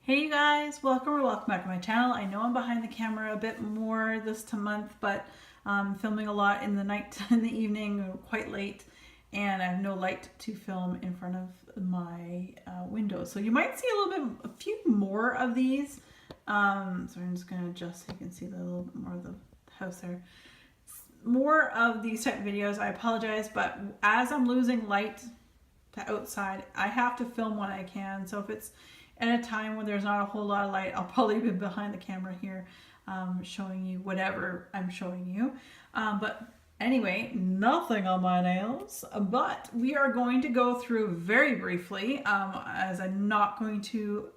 Hey you guys, welcome back to my channel. I know I'm behind the camera a bit more this month, but I'm filming a lot in the night, in the evening, quite late, and I have no light to film in front of my window. So you might see a few more of these. So I'm just going to adjust so you can see a little bit more of the house there. More of these type of videos, I apologize, but as I'm losing light to outside, I have to film when I can. So if it's at a time when there's not a whole lot of light, I'll probably be behind the camera here showing you whatever I'm showing you. But anyway, nothing on my nails, but we are going to go through very briefly as I'm not going to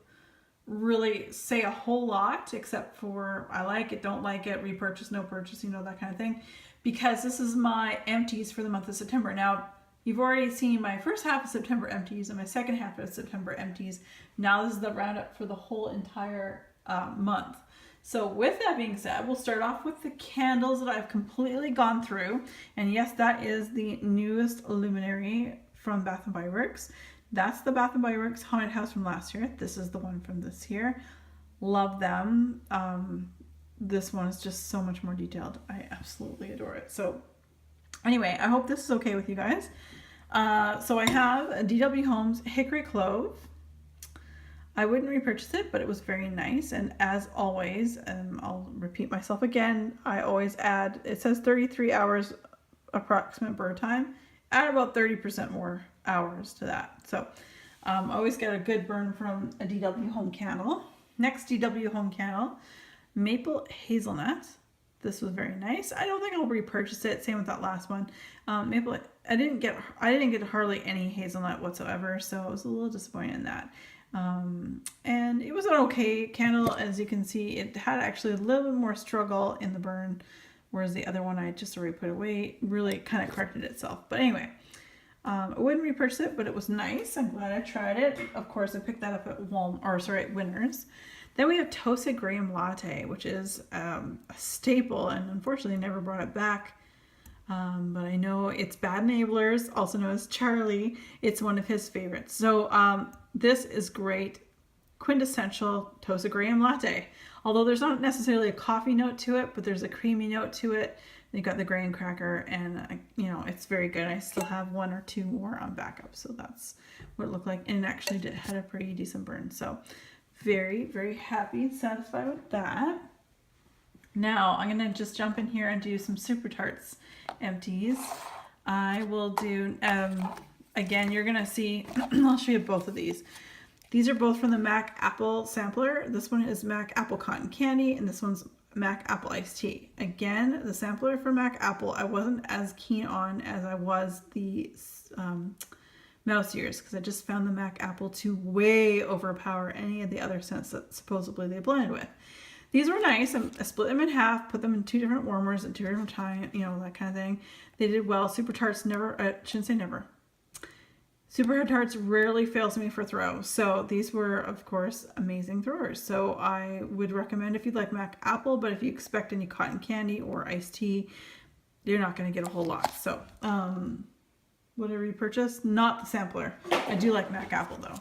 really say a whole lot except for I like it, don't like it, repurchase, no purchase, you know, that kind of thing, because this is my empties for the month of September. Now, you've already seen my first half of September empties and my second half of September empties. Now this is the roundup for the whole entire month. So with that being said, we'll start off with the candles that I've completely gone through. And yes, that is the newest luminary from Bath & Body Works. That's the Bath & Body Works Haunted House from last year. This is the one from this year. Love them. This one is just so much more detailed. I absolutely adore it. So anyway, I hope this is okay with you guys. So I have a DW Homes Hickory Clove. I wouldn't repurchase it, but it was very nice. And as always, I'll repeat myself again, I always add, it says 33 hours approximate burn time, add about 30% more hours to that. So I always get a good burn from a DW Home candle. Next DW Home candle, Maple Hazelnut. This was very nice. I don't think I'll repurchase it. Same with that last one. Maple. I didn't get hardly any hazelnut whatsoever, so I was a little disappointed in that. And it was an okay candle. As you can see, it had actually a little bit more struggle in the burn, whereas the other one I just already put away really kind of corrected itself. But anyway, I wouldn't repurchase it, but it was nice. I'm glad I tried it. Of course, I picked that up at Winners. Then we have Toasted Graham Latte, which is a staple, and unfortunately never brought it back. But I know it's Bad Enablers, also known as Charlie. It's one of his favorites. So this is great, quintessential Toasted Graham Latte. Although there's not necessarily a coffee note to it, but there's a creamy note to it. You got the graham cracker, and you know, it's very good. I still have one or two more on backup, so that's what it looked like. And it actually had a pretty decent burn. So very, very happy and satisfied with that. Now I'm going to just jump in here and do some Super Tarts empties. I will do, again, you're going to see, I'll show you both of these. These are both from the Mac Apple sampler. This one is Mac Apple Cotton Candy, and this one's Mac Apple Iced Tea. Again, the sampler for Mac Apple, I wasn't as keen on as I was the Mouse Ears, because I just found the Mac Apple to way overpower any of the other scents that supposedly they blended with. These were nice. I split them in half, put them in two different warmers at two different times, you know, that kind of thing. They did well. Super Tarts never, I shouldn't say never. Super Tarts rarely fails me for throw. So these were, of course, amazing throwers. So I would recommend if you'd like Mac Apple, but if you expect any cotton candy or iced tea, you're not going to get a whole lot. So, whatever you purchase, not the sampler. I do like Mac Apple though.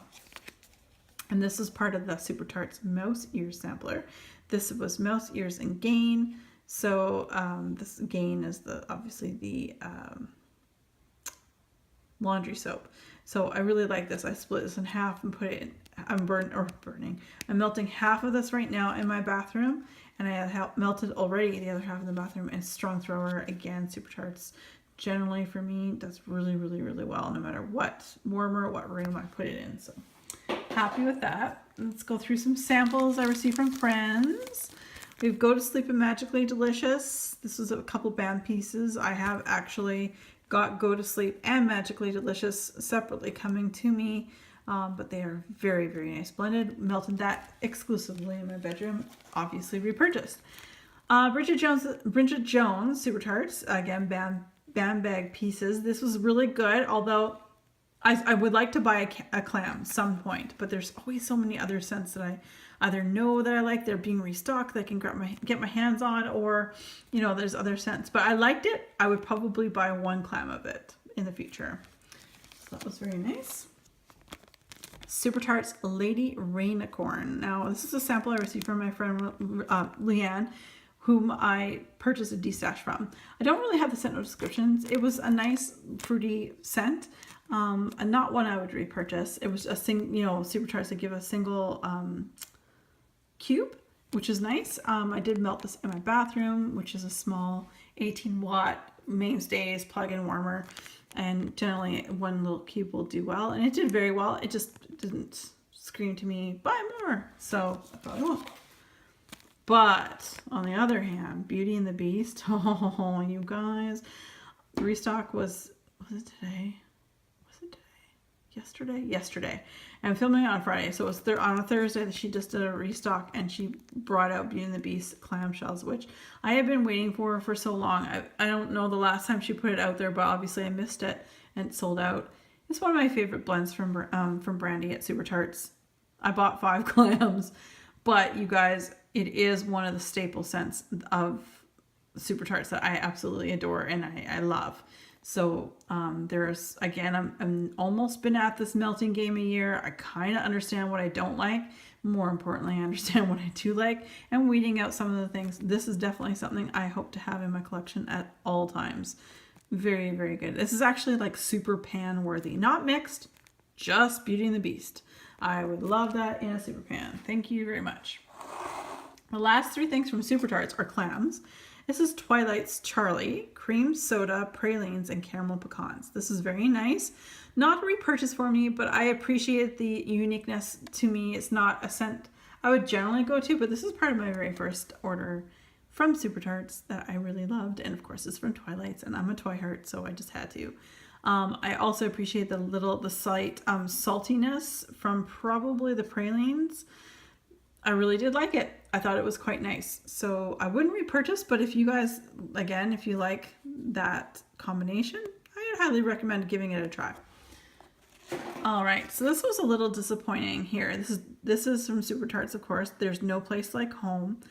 And this is part of the Super Tarts Mouse Ears sampler. This was Mouse Ears and Gain. So this Gain is obviously the laundry soap. So I really like this. I split this in half and put it in, I'm melting half of this right now in my bathroom, and I have melted already the other half in the bathroom. And strong thrower, again, Super Tarts generally for me does really, really, really well, no matter what warmer, what room I put it in. So happy with that. Let's go through some samples I received from friends. We have Go to Sleep and Magically Delicious. This was a couple band pieces. I have actually got Go to Sleep and Magically Delicious separately coming to me, but they are very, very nice blended. Melted that exclusively in my bedroom, obviously repurchased. Bridget Jones Super Tarts, again, band bag pieces. This was really good, although I would like to buy a clam some point, but there's always so many other scents that I either know that I like, they're being restocked, that I can get my hands on, or, you know, there's other scents. But I liked it. I would probably buy one clam of it in the future. So that was very nice. Super Tarts Lady Rainicorn. Now, this is a sample I received from my friend Leanne, whom I purchased a destash from. I don't really have the scent descriptions. It was a nice fruity scent, and not one I would repurchase. It was a Super Tarts that give a single cube, which is nice. I did melt this in my bathroom, which is a small 18-watt mainstays plug-in warmer, and generally one little cube will do well, and it did very well. It just didn't scream to me, buy more, so I probably won't. But on the other hand, Beauty and the Beast, oh, you guys, the restock was it today? Was it today? Yesterday. And I'm filming it on Friday, so it was on a Thursday that she just did a restock, and she brought out Beauty and the Beast clamshells, which I have been waiting for so long. I don't know the last time she put it out there, but obviously I missed it and it sold out. It's one of my favorite blends from Brandy at Super Tarts. I bought 5 clams, but you guys, it is one of the staple scents of Super Tarts that I absolutely adore and I love. So there's, again, I'm almost been at this melting game a year. I kind of understand what I don't like. More importantly, I understand what I do like, and weeding out some of the things. This is definitely something I hope to have in my collection at all times. Very, very good. This is actually like super pan worthy. Not mixed, just Beauty and the Beast. I would love that in a super pan. Thank you very much. The last 3 things from Super Tarts are clams. This is Twilight's Charlie, cream soda, pralines, and caramel pecans. This is very nice. Not a repurchase for me, but I appreciate the uniqueness to me. It's not a scent I would generally go to, but this is part of my very first order from Super Tarts that I really loved. And of course, it's from Twilight's, and I'm a toy heart, so I just had to. I also appreciate the slight saltiness from probably the pralines. I really did like it. I thought it was quite nice. So I wouldn't repurchase, but if you guys, again, if you like that combination, I would highly recommend giving it a try. All right, so this was a little disappointing here. This is from Super Tarts, of course. There's No Place Like Home.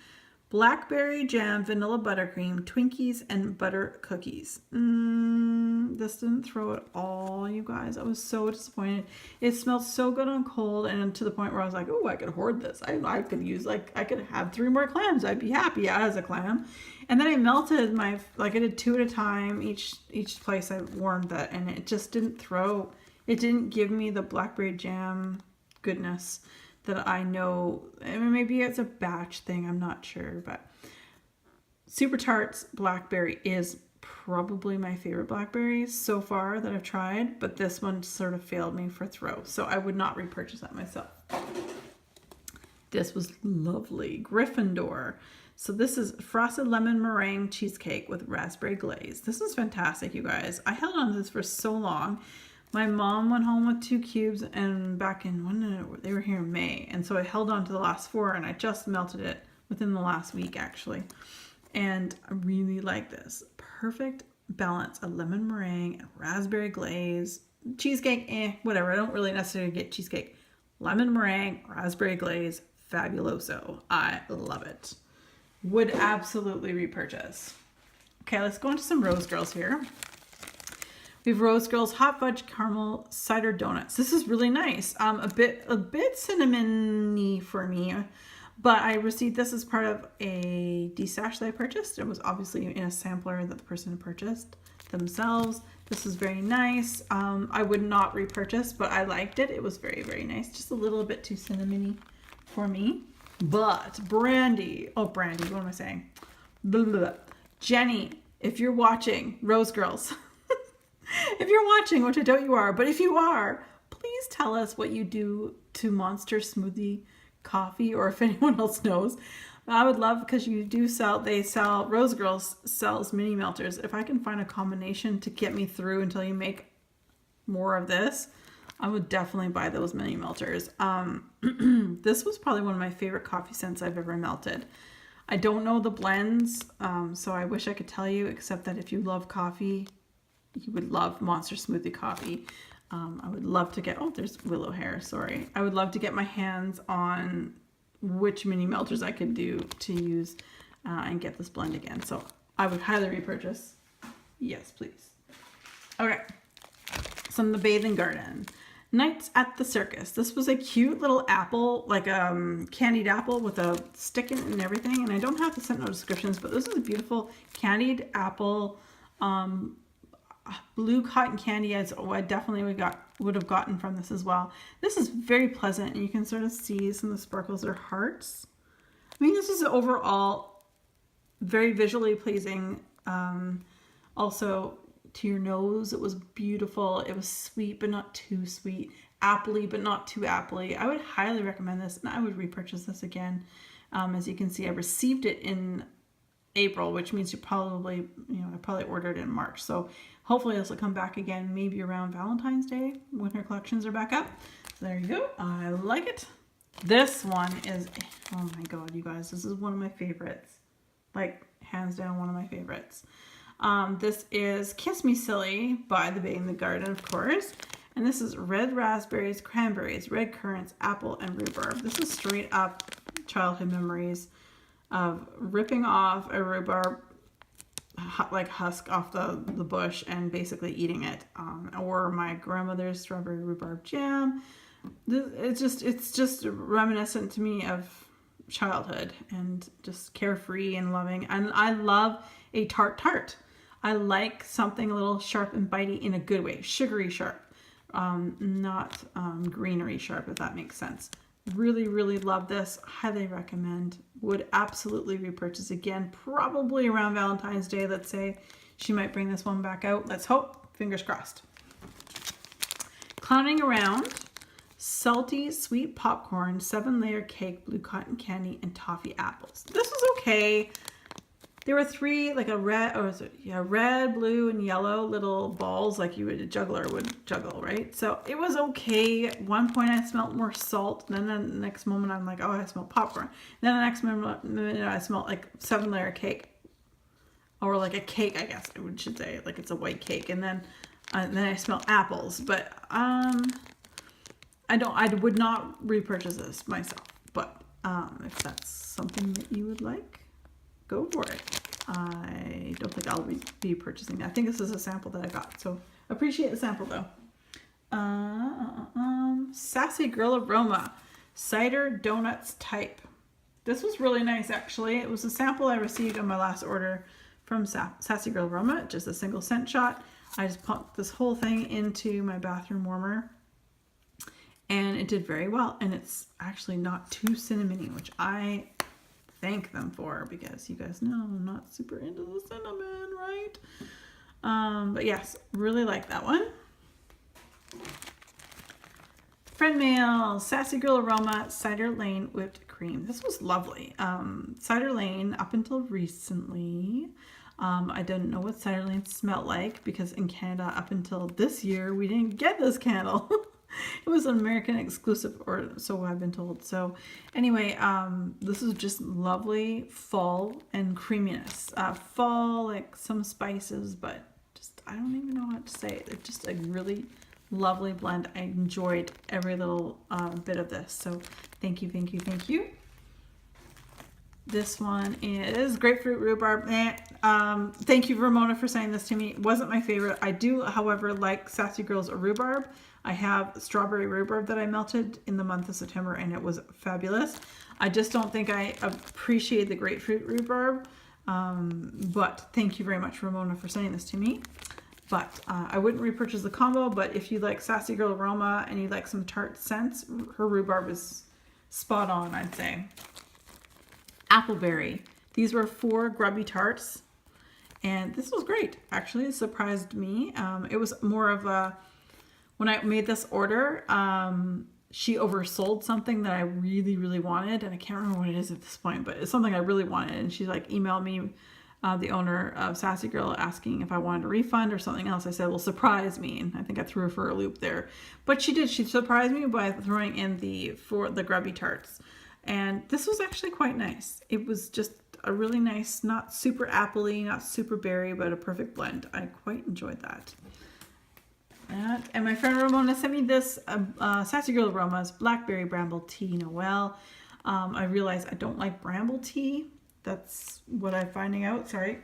Blackberry jam, vanilla buttercream, Twinkies, and butter cookies. This didn't throw at all, you guys. I was so disappointed. It smelled so good on cold, and to the point where I was like, oh, I could hoard this. I could use, I could have 3 more clams. I'd be happy as a clam. And then I melted I did 2 at a time. Each place I warmed that, and it just didn't throw. It didn't give me the blackberry jam goodness that I know. I mean, maybe it's a batch thing, I'm not sure, but Super Tarts blackberry is probably my favorite blackberry so far that I've tried, but this one sort of failed me for throw, so I would not repurchase that myself. This was lovely. Gryffindor. So this is frosted lemon meringue cheesecake with raspberry glaze. This is fantastic, you guys. I held on to this for so long. My mom went home with 2 cubes, and back in, they were here in May, and so I held on to the last 4, and I just melted it within the last week, actually. And I really like this. Perfect balance of lemon meringue and raspberry glaze. Cheesecake, whatever. I don't really necessarily get cheesecake. Lemon meringue, raspberry glaze, fabuloso. I love it. Would absolutely repurchase. Okay, let's go into some Rose Girls here. We have Rose Girls Hot Fudge Caramel Cider Donuts. This is really nice. A bit cinnamony for me, but I received this as part of a destash that I purchased. It was obviously in a sampler that the person had purchased themselves. This is very nice. I would not repurchase, but I liked it. It was very, very nice. Just a little bit too cinnamony for me. But Brandy, what am I saying? Blah, blah, blah. Jenny, if you're watching, Rose Girls. If you're watching, which I doubt you are, but if you are, please tell us what you do to Monster Smoothie Coffee, or if anyone else knows. I would love, because Rose Girls sells mini melters. If I can find a combination to get me through until you make more of this, I would definitely buy those mini melters. This was probably one of my favorite coffee scents I've ever melted. I don't know the blends, so I wish I could tell you, except that if you love coffee, you would love Monster Smoothie Coffee. I would love to get, there's Willow Hair, sorry. I would love to get my hands on which mini melters I could do to use and get this blend again. So I would highly repurchase. Yes, please. Okay. Some of the Bathing Garden. Nights at the Circus. This was a cute little apple, like candied apple with a stick in it and everything. And I don't have the scent note descriptions, but this is a beautiful candied apple, blue cotton candy. As I definitely would have gotten from this as well. This is very pleasant, and you can sort of see some of the sparkles are hearts. I mean, this is overall very visually pleasing. Also, to your nose, it was beautiful. It was sweet, but not too sweet. Appley, but not too appley. I would highly recommend this, and I would repurchase this again. As you can see, I received it in April, which means I probably ordered it in March. So hopefully this will come back again, maybe around Valentine's Day when her collections are back up. So there you go. I like it. This one is, oh my God, you guys, this is one of my favorites. Like, hands down, one of my favorites. This is Kiss Me Silly by The Bay in the Garden, of course. And this is red raspberries, cranberries, red currants, apple, and rhubarb. This is straight up childhood memories of ripping off a rhubarb like husk off the bush and basically eating it. Or my grandmother's strawberry rhubarb jam. It's just reminiscent to me of childhood and just carefree and loving. And I love a tart. I like something a little sharp and bitey in a good way, sugary sharp, not greenery sharp, if that makes sense. Really, really love this. Highly recommend. Would absolutely repurchase again, probably around Valentine's Day. Let's say she might bring this one back out. Let's hope. Fingers crossed. Clowning Around. Salty sweet popcorn, 7-layer cake, blue cotton candy, and toffee apples. This was okay. There were three, like red, blue, and yellow little balls, like a juggler would juggle, right? So it was okay. At one point I smelled more salt. Then the next moment I'm like, oh, I smell popcorn. Then the next minute I smelled like 7-layer cake, or like a cake, I guess I should say, like it's a white cake. And then I smell apples. But I would not repurchase this myself. But if that's something that you would like, go for it. I don't think I'll be purchasing that. I think this is a sample that I got, so appreciate the sample though. Sassy Girl Aroma, cider donuts type. This was really nice actually. It was a sample I received on my last order from Sassy Girl Aroma, just a single scent shot. I just pumped this whole thing into my bathroom warmer, and it did very well. And it's actually not too cinnamony, which I thank them for, because you guys know I'm not super into the cinnamon, right? But yes, really like that one. Friend mail, Sassy Girl Aroma, Cider Lane whipped cream. This was lovely. Cider Lane, up until recently, I didn't know what Cider Lane smelled like, because in Canada, up until this year, we didn't get this candle. It was an American exclusive, or so I've been told. So anyway, this is just lovely fall and creaminess. Fall, like some spices, but just, I don't even know how to say it. It's just a really lovely blend. I enjoyed every little bit of this. So thank you, thank you, thank you. This one is grapefruit rhubarb. Thank you, Ramona, for saying this to me. It wasn't my favorite. I do, however, like Sassy Girl's rhubarb. I have strawberry rhubarb that I melted in the month of September, and it was fabulous. I just don't think I appreciate the grapefruit rhubarb. But thank you very much, Ramona, for sending this to me. But I wouldn't repurchase the combo, but if you like Sassy Girl Aroma and you like some tart scents, her rhubarb is spot on, I'd say. Appleberry. These were 4 grubby tarts, and this was great. Actually, it surprised me. It was more of a, when I made this order, she oversold something that I really, really wanted, and I can't remember what it is at this point, but it's something I really wanted, and she like emailed me, the owner of Sassy Girl, asking if I wanted a refund or something else. I said, well, surprise me, and I think I threw her for a loop there. But she did. She surprised me by throwing in the grubby tarts. And this was actually quite nice. It was just a really nice, not super appley, not super berry, but a perfect blend. I quite enjoyed that. And my friend Ramona sent me this Sassy Girl Aromas Blackberry Bramble Tea Noel. I realized I don't like bramble tea. That's what I'm finding out. Sorry.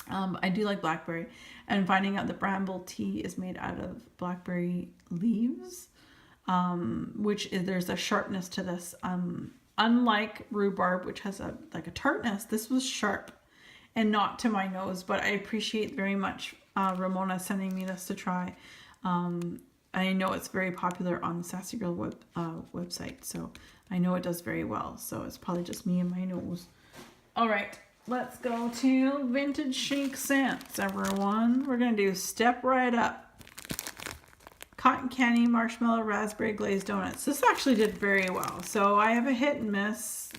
I do like blackberry, and finding out that bramble tea is made out of blackberry leaves, which is, there's a sharpness to this. Unlike rhubarb, which has a tartness, this was sharp and not to my nose, but I appreciate very much Ramona sending me this to try. I know it's very popular on the Sassy Girl website, so I know it does very well. So it's probably just me and my nose. All right, let's go to Vintage Chic Scents, everyone. We're gonna do Step Right Up. Cotton Candy, Marshmallow, Raspberry Glazed Donuts. This actually did very well. So I have a hit and miss.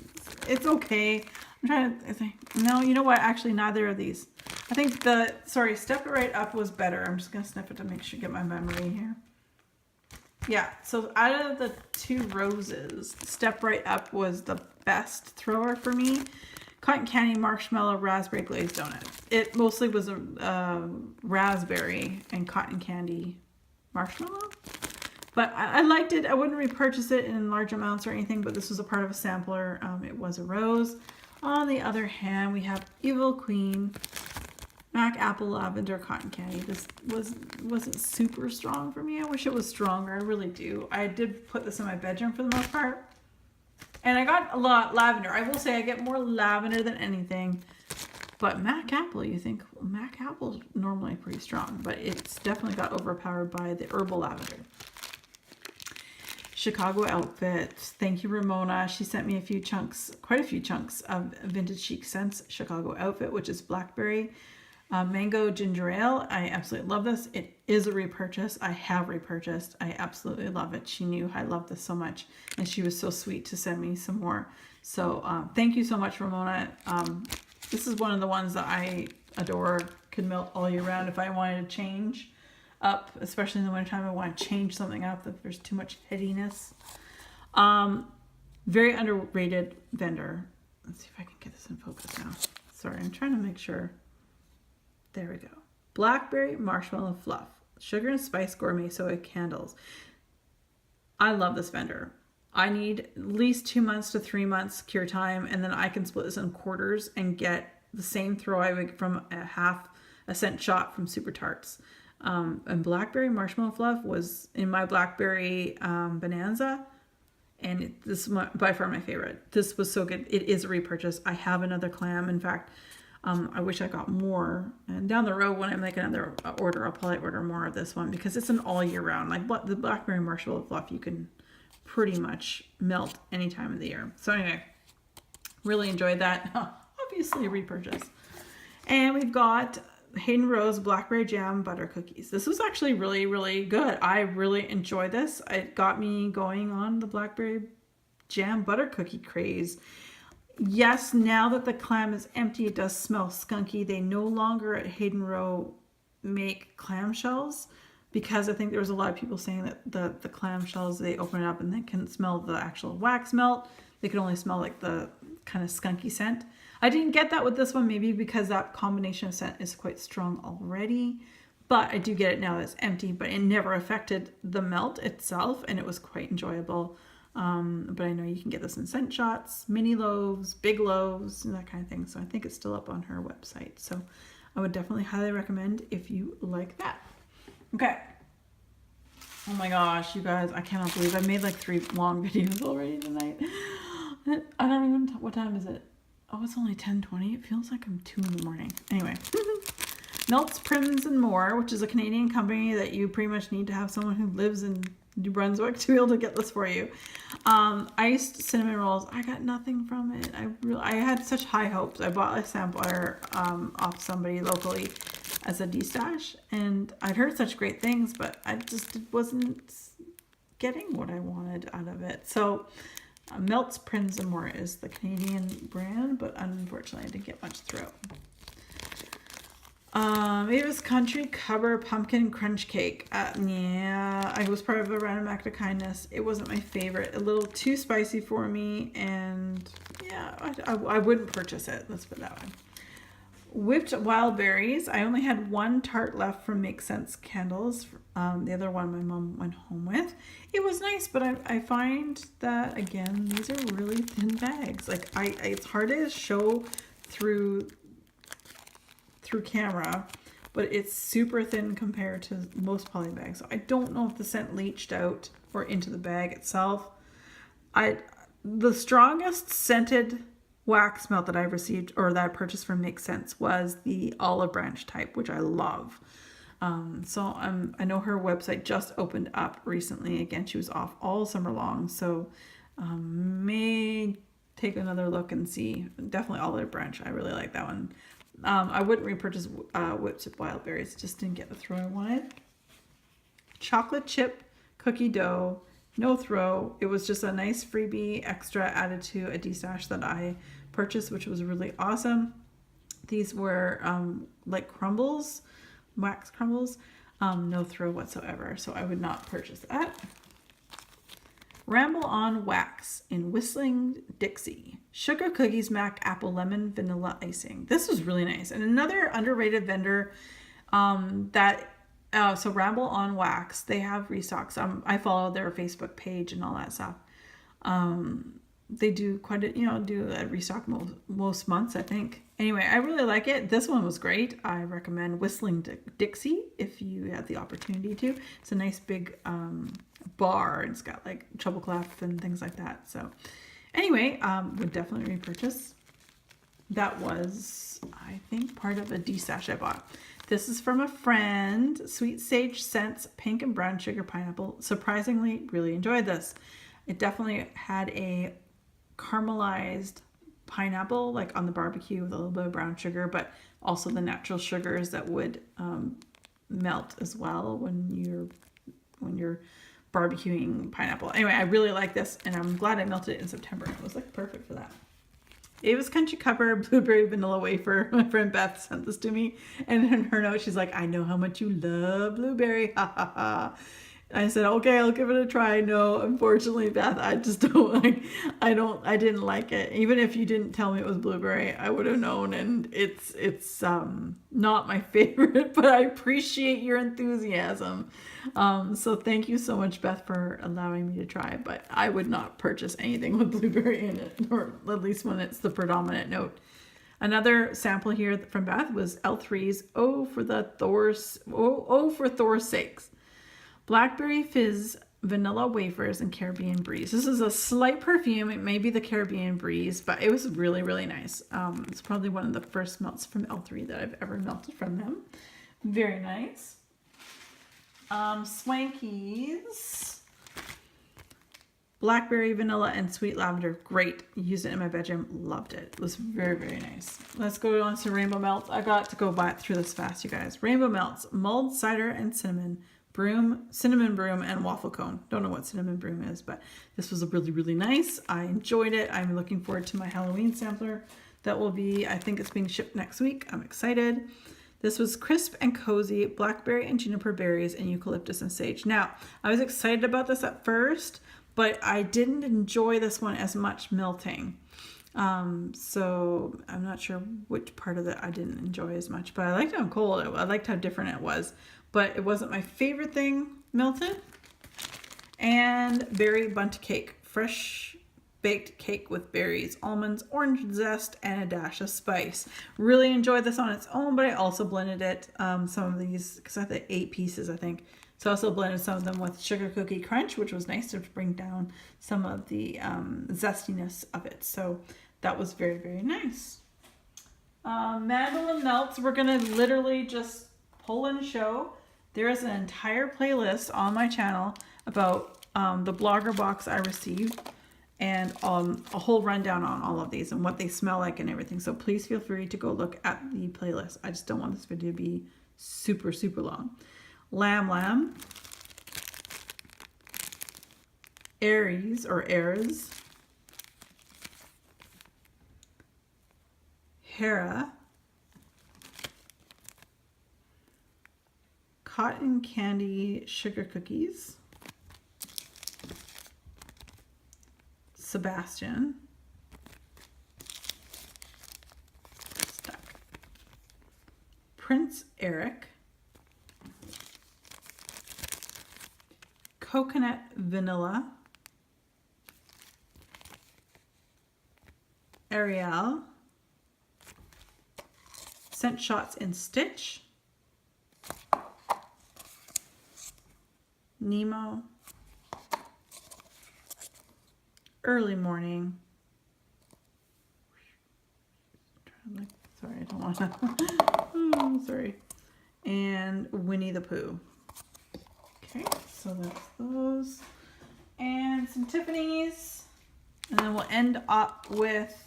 It's okay. I'm trying to think. No, you know what? Actually, neither of these. I think Step Right Up was better. I'm just gonna sniff it to make sure, get my memory here. Yeah, so out of the two roses, Step Right Up was the best thrower for me. Cotton Candy, Marshmallow, Raspberry Glazed Donuts. It mostly was a raspberry and cotton candy marshmallow. But I liked it. I wouldn't repurchase it in large amounts or anything, but this was a part of a sampler. It was a rose. On the other hand, we have Evil Queen, Mac Apple, Lavender, Cotton Candy. This wasn't super strong for me. I wish it was stronger. I really do. I did put this in my bedroom for the most part. And I got a lot lavender. I will say I get more lavender than anything. But Mac Apple, you think, well, Mac Apple's normally pretty strong, but it's definitely got overpowered by the herbal lavender. Chicago Outfit. Thank you, Ramona. She sent me quite a few chunks of Vintage Chic Scents Chicago Outfit, which is blackberry, mango ginger ale. I absolutely love this. It is a repurchase. I have repurchased. I absolutely love it. She knew I loved this so much, and she was so sweet to send me some more. So thank you so much, Ramona. This is one of the ones that I adore. Could melt all year round if I wanted to change up, especially in the wintertime. I want to change something up if there's too much headiness. Very underrated vendor. Let's see if I can get this in focus now. Sorry, I'm trying to make sure. There we go. Blackberry Marshmallow Fluff. Sugar and Spice Gourmet Soy Candles. I love this vendor. I need at least 2 months to 3 months cure time, and then I can split this in quarters and get the same throw I would from a cent shot from Super Tarts. And Blackberry Marshmallow Fluff was in my Blackberry Bonanza, and this is by far my favorite. This was so good. It is a repurchase. I have another clam. In fact, I wish I got more. And down the road, when I make another order, I'll probably order more of this one because it's an all year round. Like the Blackberry Marshmallow Fluff, you can pretty much melt any time of the year. So anyway, really enjoyed that. Obviously a repurchase. And we've got Hayden Rose Blackberry Jam Butter Cookies. This was actually really, really good. I really enjoyed this. It got me going on the Blackberry Jam Butter Cookie craze. Yes, now that the clam is empty, it does smell skunky. They no longer at Hayden Row make clamshells because I think there was a lot of people saying that the clamshells, they open it up and they can smell the actual wax melt. They could only smell like the kind of skunky scent. I didn't get that with this one, maybe because that combination of scent is quite strong already. But I do get it now that it's empty, but it never affected the melt itself, and it was quite enjoyable. But I know you can get this in scent shots, mini loaves, big loaves, and that kind of thing. So I think it's still up on her website. So I would definitely highly recommend if you like that. Okay. Oh my gosh, you guys, I cannot believe I made like 3 long videos already tonight. I don't even, what time is it? Oh, it's only 10:20. It feels like I'm 2 in the morning. Anyway. Melts, Prims, and More, which is a Canadian company that you pretty much need to have someone who lives in New Brunswick to be able to get this for you. Iced cinnamon rolls. I got nothing from it. I had such high hopes. I bought a sampler off somebody locally as a de-stash, and I'd heard such great things, but I just wasn't getting what I wanted out of it. So Melts, Prims, and More is the Canadian brand, but unfortunately I didn't get much through. It was Country Cover Pumpkin Crunch Cake. Yeah, I was part of a random act of kindness. It wasn't my favorite. A little too spicy for me, and yeah, I wouldn't purchase it. Let's put it that way. Whipped Wild Berries. I only had 1 tart left from Make Sense Candles. The other one my mom went home with. It was nice, but I find that, again, these are really thin bags. Like, it's hard to show through through camera, but it's super thin compared to most poly bags. So I don't know if the scent leached out or into the bag itself. The strongest scented wax melt that I've received or that I purchased from Make Sense was the olive branch type, which I love. So I know her website just opened up recently. Again, she was off all summer long, so may take another look and see. Definitely olive branch. I really like that one. I wouldn't repurchase Whips with Wild Berries. Just didn't get the throw I wanted. Chocolate chip cookie dough. No throw. It was just a nice freebie extra added to a destash that I purchased, which was really awesome. These were like crumbles, wax crumbles. No throw whatsoever, so I would not purchase that. Ramble on Wax in Whistling Dixie. Sugar cookies, mac, apple, lemon, vanilla icing. This was really nice. And another underrated vendor so Ramble on Wax, they have restocks. I follow their Facebook page and all that stuff. They do quite a, do a restock most months, I think. Anyway, I really like it. This one was great. I recommend Whistling Dixie if you have the opportunity to. It's a nice big bar, and it's got like treble clef and things like that. So anyway, would definitely repurchase. That was, I think, part of a destash I bought. This is from a friend, Sweet Sage Scents Pink and Brown Sugar Pineapple. Surprisingly, really enjoyed this. It definitely had a caramelized pineapple, like on the barbecue with a little bit of brown sugar, but also the natural sugars that would melt as well when you're barbecuing pineapple. Anyway, I really like this, and I'm glad I melted it in September. It was like perfect for that. Ava's Country Cover Blueberry Vanilla Wafer. My friend Beth sent this to me, and in her note she's like, I know how much you love blueberry. Ha ha ha. I said, okay, I'll give it a try. No, unfortunately, Beth, I just don't like, I didn't like it. Even if you didn't tell me it was blueberry, I would have known, and it's not my favorite, but I appreciate your enthusiasm. So thank you so much, Beth, for allowing me to try, but I would not purchase anything with blueberry in it, or at least when it's the predominant note. Another sample here from Beth was L3's Oh for Thor's Sakes. Blackberry Fizz Vanilla Wafers and Caribbean Breeze. This is a slight perfume. It may be the Caribbean Breeze, but it was really, really nice. It's probably one of the first melts from L3 that I've ever melted from them. Very nice. Swankies. Blackberry, vanilla, and sweet lavender. Great. Used it in my bedroom. Loved it. It was very, very nice. Let's go on to Rainbow Melts. I got to go through this fast, you guys. Rainbow Melts. Mulled cider and cinnamon broom, and waffle cone. Don't know what cinnamon broom is, but this was really, really nice. I enjoyed it. I'm looking forward to my Halloween sampler. That will be, I think it's being shipped next week. I'm excited. This was crisp and cozy, blackberry and juniper berries, and eucalyptus and sage. Now, I was excited about this at first, but I didn't enjoy this one as much melting. So I'm not sure which part of it I didn't enjoy as much, but I liked how cold. I liked how different it was, but it wasn't my favorite thing melted. And berry bundt cake, fresh baked cake with berries, almonds, orange zest, and a dash of spice. Really enjoyed this on its own, but I also blended it, some of these, because I had 8 pieces, I think. So I also blended some of them with Sugar Cookie Crunch, which was nice to bring down some of the zestiness of it. So that was very, very nice. Mandala Melts, we're going to literally just pull and show. There is an entire playlist on my channel about the blogger box I received, and a whole rundown on all of these and what they smell like and everything. So please feel free to go look at the playlist. I just don't want this video to be super, super long. Lamb Lamb, Aries or Airs, Hera, Cotton Candy Sugar Cookies, Sebastian, stuck, Prince Eric, Coconut Vanilla, Ariel, Scent Shots in Stitch, Nemo, Early Morning, sorry, I don't want to, oh, sorry, and Winnie the Pooh. Okay, so that's those. And some Tiffany's. And then we'll end up with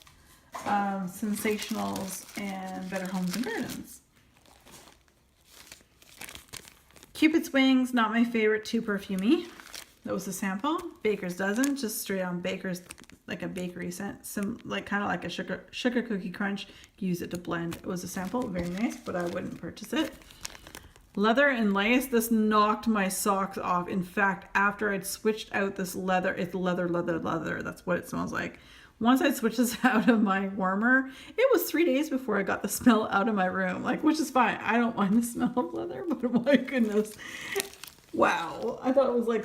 Sensationals and Better Homes and Gardens. Cupid's Wings, not my favorite, too perfumey. That was a sample. Baker's Dozen, just straight on Baker's, like a bakery scent. Some like kind of like a sugar cookie crunch. Use it to blend. It was a sample, very nice, but I wouldn't purchase it. Leather and Lace, this knocked my socks off. In fact, after I'd switched out this leather, it's leather, that's what it smells like. Once I switched this out of my warmer, it was 3 days before I got the smell out of my room, like, which is fine. I don't mind the smell of leather, but my goodness. Wow. I thought it was like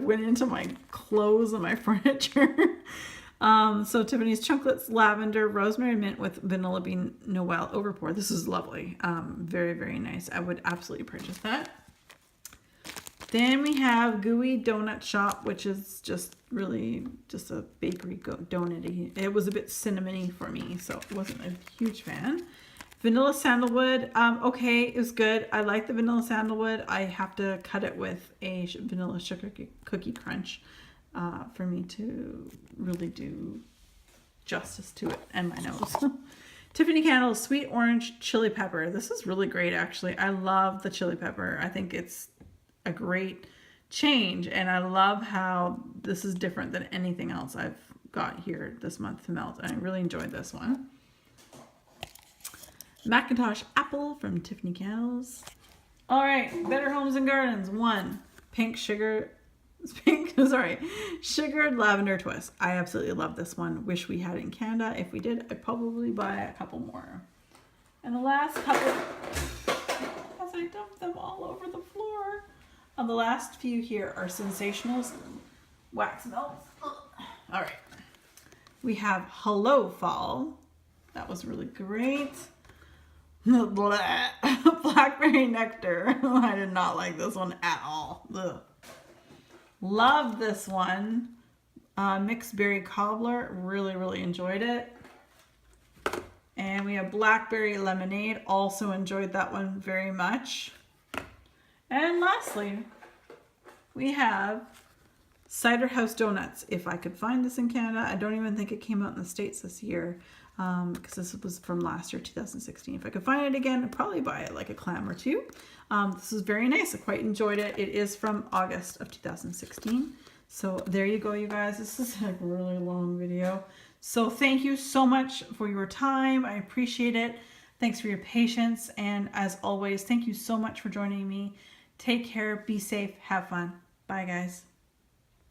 went into my clothes and my furniture. So Tiffany's Chunklets, Lavender, Rosemary Mint with Vanilla Bean Noel Overpour. This is lovely. Very, very nice. I would absolutely purchase that. Then we have Gooey Donut Shop, which is just really just a bakery donut-y. It was a bit cinnamony for me, so I wasn't a huge fan. Vanilla Sandalwood, okay, it was good. I like the Vanilla Sandalwood. I have to cut it with a Vanilla Sugar Cookie Crunch for me to really do justice to it and my nose. Tiffany Candles Sweet Orange Chili Pepper. This is really great, actually. I love the chili pepper. I think it's a great change, and I love how this is different than anything else I've got here this month to melt, and I really enjoyed this one. Macintosh Apple from Tiffany Candles. All right, Better Homes and Gardens. Sugared Lavender Twist. I absolutely love this one. Wish we had it in Canada. If we did, I'd probably buy a couple more. And the last couple, as I dumped them all over the floor. The last few here are Sensationals Wax Melts. All right. We have Hello Fall. That was really great. Blackberry Nectar. I did not like this one at all. Ugh. Love this one. Mixed Berry Cobbler. Really, really enjoyed it. And we have Blackberry Lemonade. Also enjoyed that one very much. And lastly, we have Cider House Donuts. If I could find this in Canada, I don't even think it came out in the States this year, because this was from last year, 2016. If I could find it again, I'd probably buy it like a clam or two. This is very nice. I quite enjoyed it. It is from August of 2016. So there you go, you guys. This is a really long video. So thank you so much for your time. I appreciate it. Thanks for your patience. And as always, thank you so much for joining me. Take care, be safe, have fun. Bye, guys.